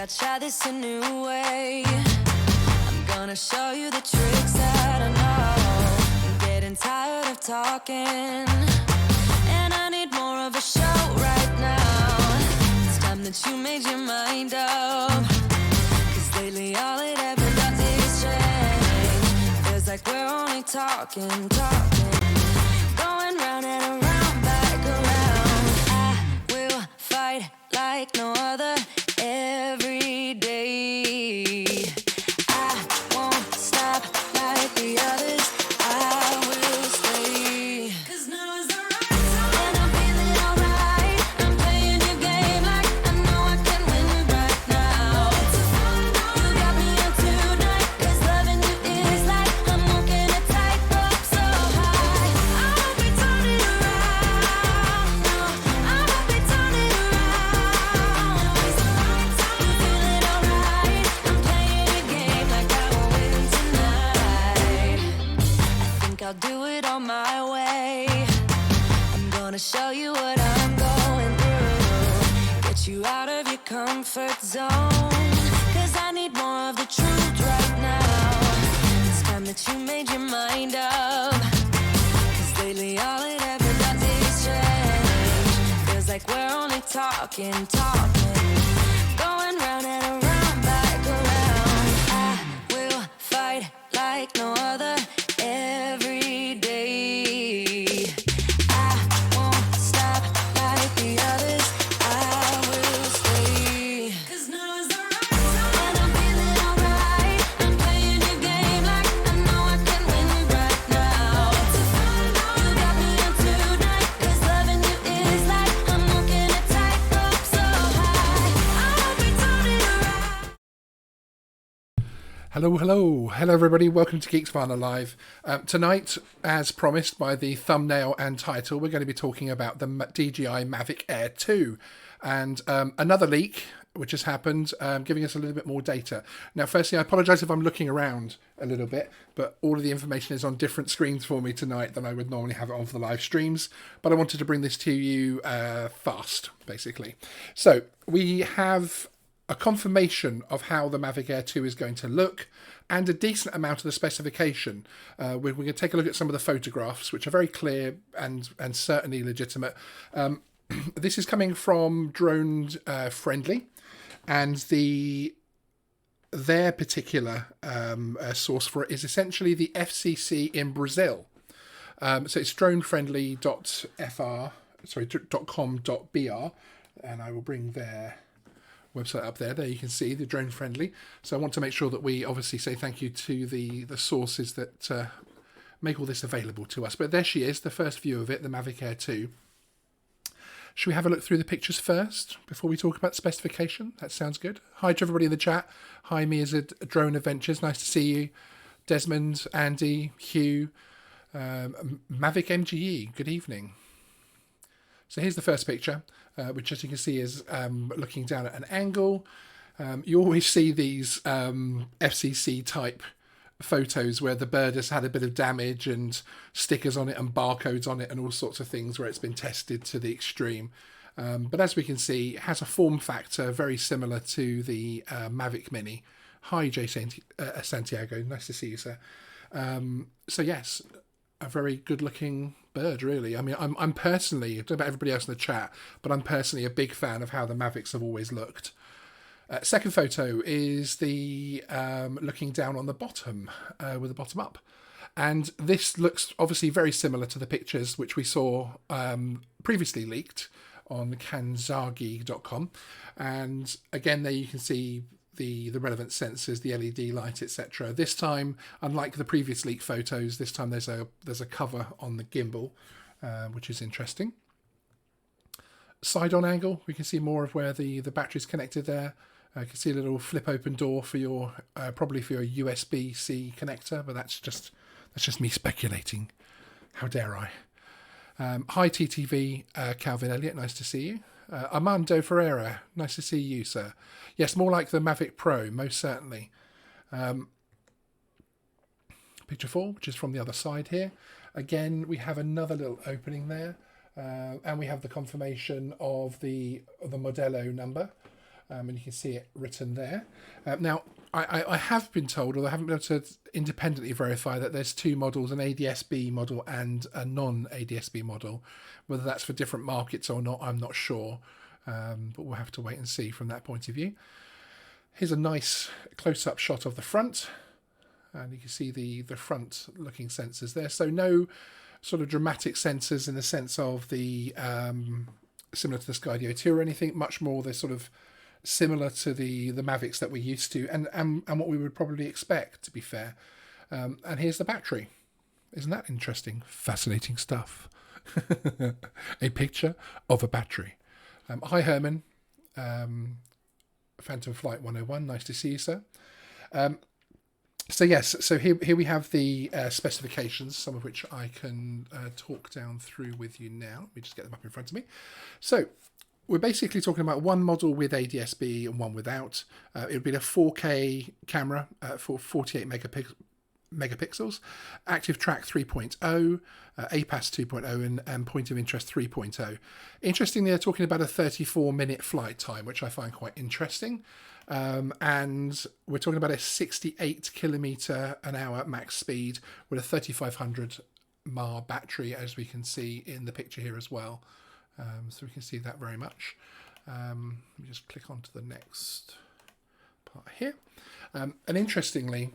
I'd try this a new way. I'm gonna show you the tricks that I know. I'm getting tired of talking, and I need more of a show right now. It's time that you made your mind up, 'cause lately all it ever does is change. Feels like we're only talking, going round and around, back around. I will fight like no other every day. I won't stop like the others. I will stay. 'Cause now is the right time, and I'm feeling alright. I'm playing your game like I know I can win right now. You got me on tonight, 'cause loving you is like I'm walking a tightrope so high. I won't be turning around, no, I won't be turning around. It's the right time, I'm feeling alright. I'm playing your game like I will win tonight. I think I'll do it on my way. I'm gonna show you what I'm going through, get you out of your comfort zone, 'cause I need more of the truth right now. It's time that you made your mind up, 'cause lately all it ever does is change. Feels like we're only talking, going round and around, back around. I will fight like no other every day. I won't stop like the others. I will stay. 'Cause now is the right time, and I'm feeling alright. I'm playing your game like I know I can win right now. You got me on tonight, 'cause loving you is like I'm walking a tightrope so high. I won't be turning around. Hello everybody, welcome to Geeksvana Live. Tonight, as promised by the thumbnail and title, we're going to be talking about the DJI Mavic Air 2 and another leak which has happened, giving us a little bit more data. Now firstly, I apologise if I'm looking around a little bit, but all of the information is on different screens for me tonight than I would normally have it on for the live streams, but I wanted to bring this to you fast, basically. So we have a confirmation of how the Mavic Air 2 is going to look and a decent amount of the specification. We're going to take a look at some of the photographs, which are very clear and certainly legitimate. This is coming from Drone Friendly, and their particular source for it is essentially the FCC in Brazil. So it's dronefriendly.com.br, and I will bring their website up there you can see the Drone Friendly. So I want to make sure that we obviously say thank you to the sources that make all this available to us. But there she is, the first view of it, the Mavic Air 2. Should we have a look through the pictures first before we talk about specification? That sounds good. Hi to everybody in the chat. Hi, me as a Drone Adventures, nice to see you. Desmond, Andy, Hugh, Mavic MGE, good evening. So here's the first picture, which as you can see is looking down at an angle. You always see these FCC type photos where the bird has had a bit of damage and stickers on it and barcodes on it and all sorts of things where it's been tested to the extreme. But as we can see, it has a form factor very similar to the Mavic Mini. Hi, Jay Santiago, nice to see you, sir. So yes, a very good looking bird, really. I mean, I'm personally, I don't know about everybody else in the chat, but I'm personally a big fan of how the Mavics have always looked. Second photo is the looking down on the bottom with the bottom up, and this looks obviously very similar to the pictures which we saw previously leaked on kanzagi.com, and again there you can see the relevant sensors, the LED light, etc. This time, unlike the previous leak photos, this time there's a cover on the gimbal, which is interesting. Side on angle, we can see more of where the battery's connected there. You can see a little flip open door for your probably for your USB-C connector, but that's just me speculating. How dare I? Hi TTV, Calvin Elliott, nice to see you. Armando Ferreira, nice to see you, sir. Yes, more like the Mavic Pro, most certainly. Picture 4, which is from the other side here. Again, we have another little opening there, and we have the confirmation of the Modelo number. and you can see it written there. Now, I have been told, although I haven't been able to independently verify, that there's two models, an ADS-B model and a non-ADS-B model. Whether that's for different markets or not, I'm not sure, but we'll have to wait and see from that point of view. Here's a nice close-up shot of the front, and you can see the front-looking sensors there. So no sort of dramatic sensors in the sense of the similar to the Skydio 2 or anything. Much more they're sort of similar to the Mavics that we're used to, and what we would probably expect, to be fair. And here's the battery. Isn't that interesting? Fascinating stuff. A picture of a battery. Hi Herman, Phantom Flight 101, nice to see you, sir. So yes, so here we have the specifications, some of which I can talk down through with you now. Let me just get them up in front of me. So we're basically talking about one model with ADS-B and one without. It would be a 4K camera for 48 megapixels, active track 3.0, APAS 2.0, and point of interest 3.0. Interestingly, they're talking about a 34-minute flight time, which I find quite interesting. And we're talking about a 68 kilometer an hour max speed with a 3500 mAh battery, as we can see in the picture here as well. So we can see that very much. Let me just click on to the next part here. And interestingly,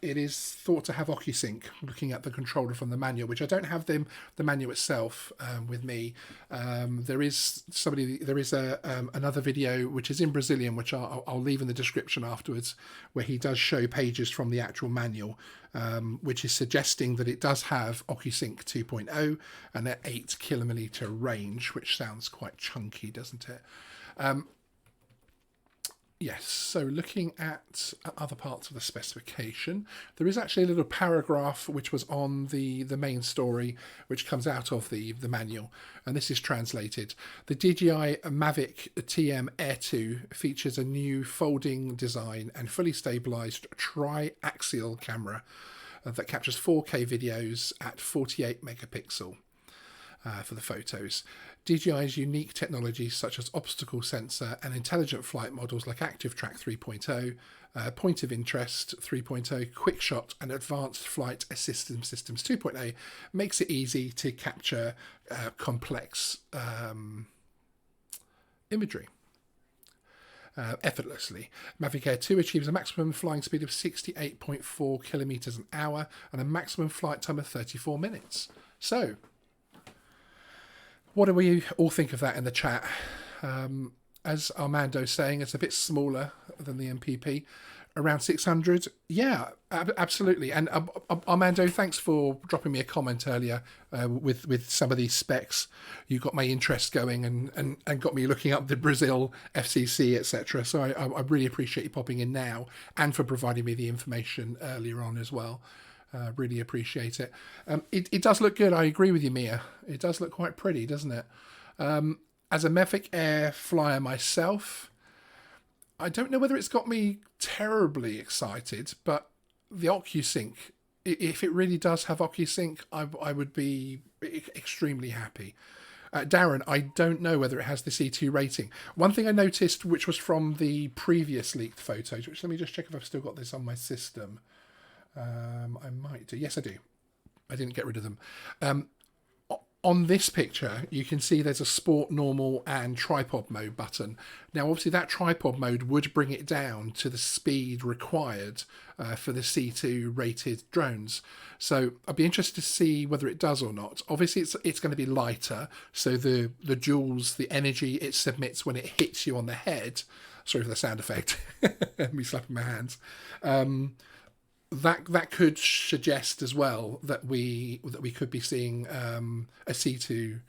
it is thought to have OcuSync, looking at the controller from the manual, which I don't have the manual itself with me. There is another video which is in Brazilian, which I'll leave in the description afterwards, where he does show pages from the actual manual, which is suggesting that it does have OcuSync 2.0 and an 8 kilometer range, which sounds quite chunky, doesn't it? Yes, so looking at other parts of the specification, there is actually a little paragraph which was on the main story, which comes out of the manual, and this is translated. The DJI Mavic Air 2 features a new folding design and fully stabilized tri-axial camera that captures 4K videos at 48 megapixel. For the photos. DJI's unique technologies such as obstacle sensor and intelligent flight models like Active Track 3.0, Point of Interest 3.0, Quick Shot and Advanced Flight Assistance Systems 2.0 makes it easy to capture complex imagery effortlessly. Mavic Air 2 achieves a maximum flying speed of 68.4 kilometers an hour and a maximum flight time of 34 minutes. So, what do we all think of that in the chat? As Armando's saying, it's a bit smaller than the MPP. Around 600? Yeah, absolutely. And Armando, thanks for dropping me a comment earlier with some of these specs. You got my interest going and got me looking up the Brazil FCC, etc. So I really appreciate you popping in now and for providing me the information earlier on as well. Really appreciate it. It does look good. I agree with you, Mia. It does look quite pretty, doesn't it? As a Mavic Air flyer myself, I don't know whether it's got me terribly excited, but the OcuSync, if it really does have OcuSync, I would be extremely happy. Darren, I don't know whether it has the C2 rating. One thing I noticed, which was from the previous leaked photos, which let me just check if I've still got this on my system. I might do. Yes, I do. I didn't get rid of them. On this picture, you can see there's a sport, normal, and tripod mode button. Now, obviously, that tripod mode would bring it down to the speed required for the C2 rated drones. So I'd be interested to see whether it does or not. Obviously, it's going to be lighter, so the joules, the energy it submits when it hits you on the head. Sorry for the sound effect. Me slapping my hands. That could suggest as well that we could be seeing a C2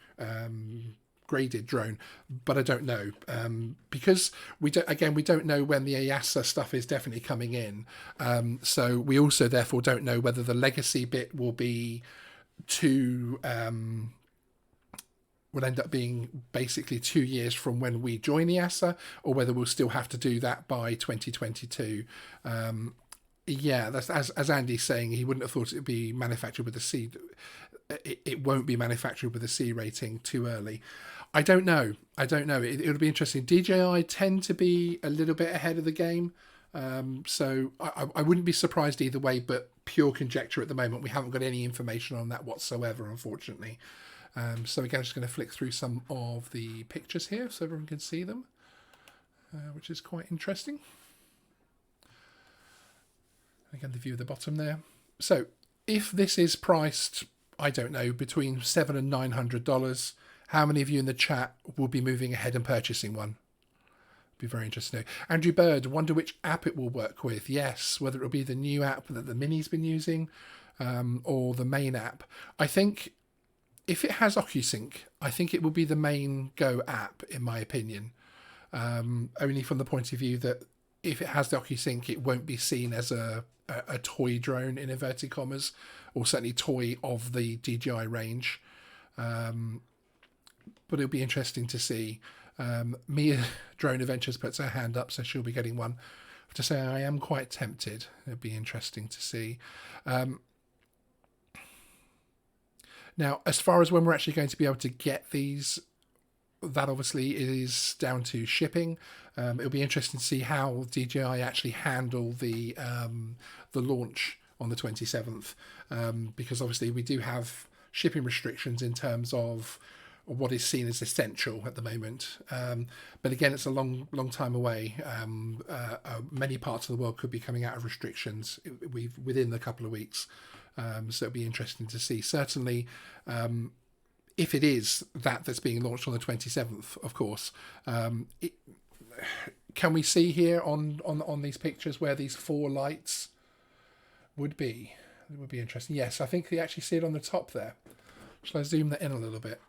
graded drone, but I don't know because we don't know when the EASA stuff is definitely coming in. So we also therefore don't know whether the legacy bit will be will end up being basically 2 years from when we join EASA, or whether we'll still have to do that by 2022. Yeah, that's as Andy's saying, he wouldn't have thought it would be manufactured with a C. it won't be manufactured with a C rating too early. I don't know. It'll be interesting. DJI tend to be a little bit ahead of the game. So I wouldn't be surprised either way, but pure conjecture at the moment. We haven't got any information on that whatsoever, unfortunately. So again, I'm just going to flick through some of the pictures here so everyone can see them, which is quite interesting. Again, the view at the bottom there. So if this is priced, I don't know, between $700 and $900, how many of you in the chat will be moving ahead and purchasing one? Be very interesting to know. Andrew Bird, wonder which app it will work with. Yes, whether it'll be the new app that the Mini's been using, or the main app. I think if it has OcuSync, I think it will be the main Go app, in my opinion. Only from the point of view that if it has the OcuSync, it won't be seen as a toy drone in inverted commas, or certainly toy of the DJI range. But it'll be interesting to see. Mia Drone Adventures puts her hand up, so she'll be getting one. I have to say, I am quite tempted. It'll be interesting to see. Now, as far as when we're actually going to be able to get these, that obviously is down to shipping. It'll be interesting to see how DJI actually handle the launch on the 27th, because obviously we do have shipping restrictions in terms of what is seen as essential at the moment. But again, it's a long time away. Many parts of the world could be coming out of restrictions within a couple of weeks. So it'll be interesting to see. Certainly, if it is that's being launched on the 27th, of course, can we see here on these pictures where these 4 lights would be? It would be interesting. Yes, I think you actually see it on the top there. Shall I zoom that in a little bit?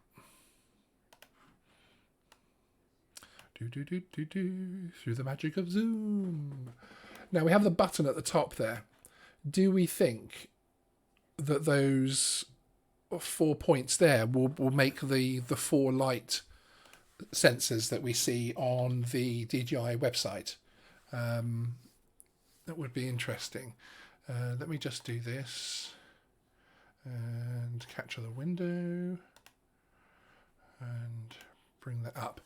Through the magic of Zoom. Now we have the button at the top there. Do we think that those 4 points there will make the 4 light sensors that we see on the DJI website? That would be interesting. Let me just do this and capture the window and bring that up.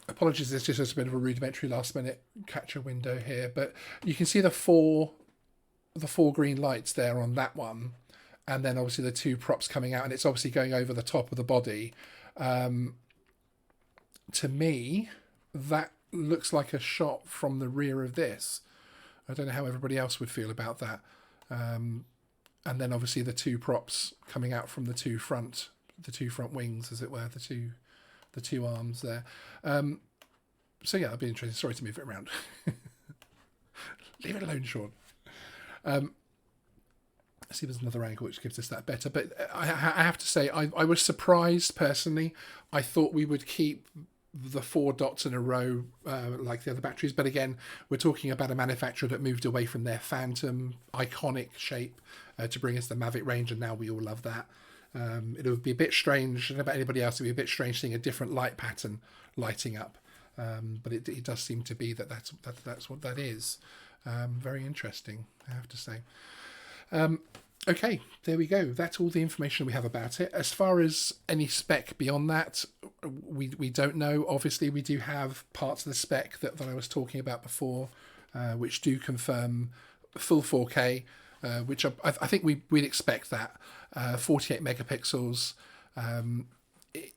Apologies, there's just a bit of a rudimentary last minute capture window here, but you can see the four green lights there on that one, and then obviously the 2 props coming out, and it's obviously going over the top of the body. To me, that looks like a shot from the rear of this. I don't know how everybody else would feel about that. And then obviously the 2 props coming out from the two front wings, as it were, the two arms there. So yeah, that'd be interesting. Sorry to move it around. Leave it alone, Sean. Let's see if there's another angle which gives us that better. But I have to say, I was surprised personally. I thought we would keep the 4 dots in a row like the other batteries. But again, we're talking about a manufacturer that moved away from their Phantom iconic shape to bring us the Mavic range, and now we all love that. It would be a bit strange, I don't know about anybody else, it would be a bit strange seeing a different light pattern lighting up. But it does seem to be that's what that is. Very interesting, I have to say. Okay, there we go. That's all the information we have about it. As far as any spec beyond that, we don't know. Obviously, we do have parts of the spec that I was talking about before, which do confirm full 4K, which I think we'd expect that. 48 megapixels.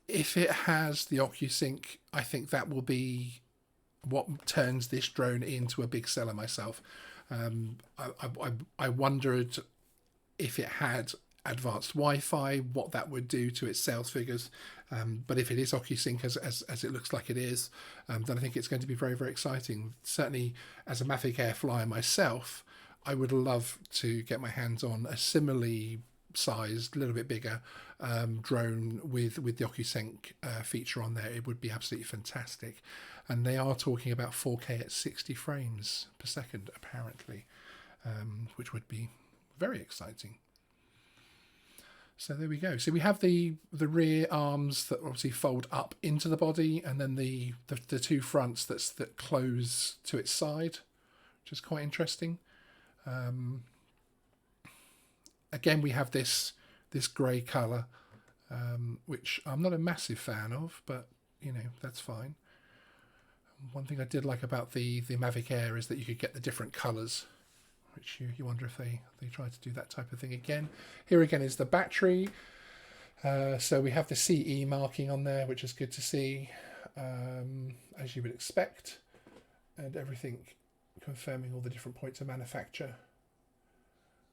If it has the OcuSync, I think that will be what turns this drone into a big seller myself. I wondered if it had advanced Wi-Fi, what that would do to its sales figures. But if it is OcuSync as it looks like it is, then I think it's going to be very, very exciting. Certainly, as a Mavic Air flyer myself, I would love to get my hands on a similarly sized, a little bit bigger drone with the OcuSync feature on there. It would be absolutely fantastic. And they are talking about 4K at 60 frames per second, apparently, which would be very exciting. So there we go. So we have the rear arms that obviously fold up into the body, and then the 2 fronts that close to its side, which is quite interesting. Again, we have this this grey colour, which I'm not a massive fan of, but you know, that's fine. One thing I did like about the Mavic Air is that you could get the different colours, which you wonder if they try to do that type of thing again. Here again is the battery. So we have the CE marking on there, which is good to see, as you would expect, and everything confirming all the different points of manufacture.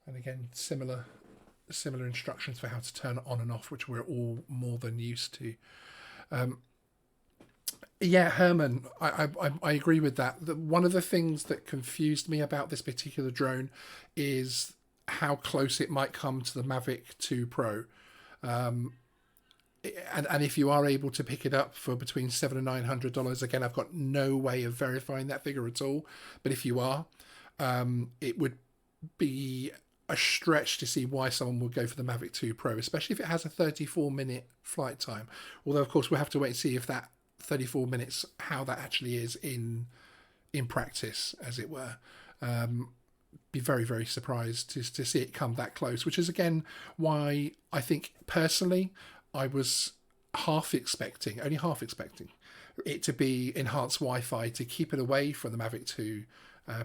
And again, similar instructions for how to turn it on and off, which we're all more than used to. Yeah, Herman, I agree with that. One of the things that confused me about this particular drone is how close it might come to the Mavic 2 Pro. And if you are able to pick it up for between $700 and $900, again, I've got no way of verifying that figure at all. But if you are, it would be a stretch to see why someone would go for the Mavic 2 Pro, especially if it has a 34-minute flight time. Although, of course, we'll have to wait and see if that 34 minutes, how that actually is in practice, as it were. Be very, very surprised to see it come that close, which is again why I think personally I was only half expecting it to be enhanced Wi-Fi to keep it away from the Mavic 2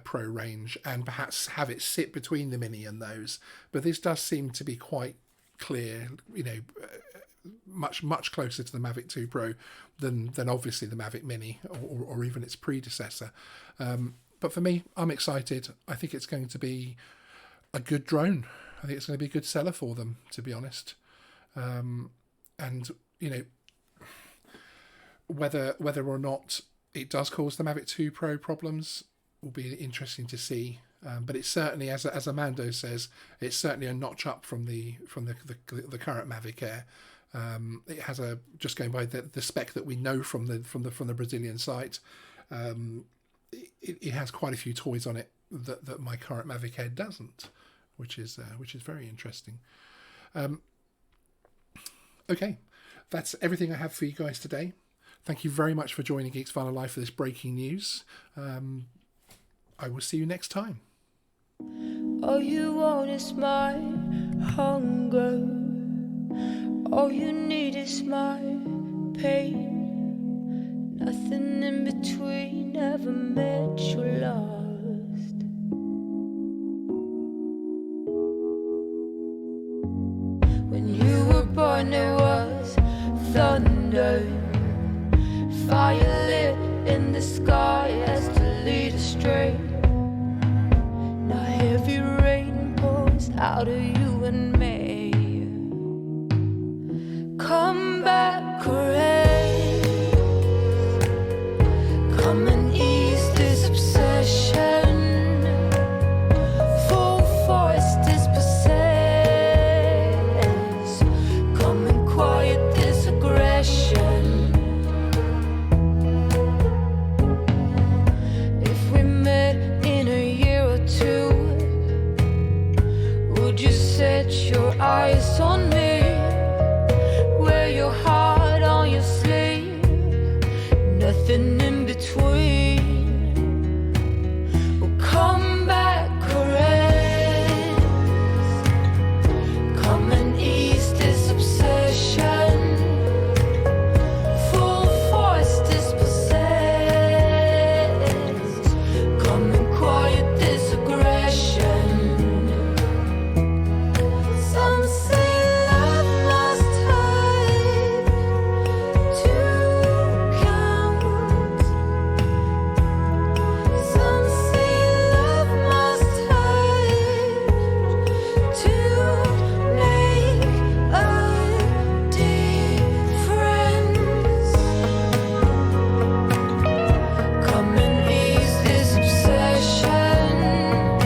Pro range and perhaps have it sit between the Mini and those. But this does seem to be quite clear, you know, much closer to the Mavic 2 Pro than obviously the Mavic Mini or even its predecessor. But for me, I'm excited. I think it's going to be a good drone. I think it's going to be a good seller for them, to be honest. And, you know, whether or not it does cause the Mavic 2 Pro problems will be interesting to see. But it's certainly, as Amando says, it's certainly a notch up from the current Mavic Air. It has just going by the spec that we know from the Brazilian site. It has quite a few toys on it that my current Mavic Air doesn't, which is very interesting. Okay, that's everything I have for you guys today. Thank you very much for joining Geeksvana Live for this breaking news. I will see you next time. All you want is my hunger. All you need is my pain. Nothing in between ever met you lost. When you were born there was thunder, fire lit in the sky as to lead astray. Now heavy rain pours out of you and me. Come back, rain. Come and ease this obsession. Full force dispossess. Come and quiet this aggression. If we met in a year or two, would you set your eyes on me? Wear your heart on your sleeve. Nothing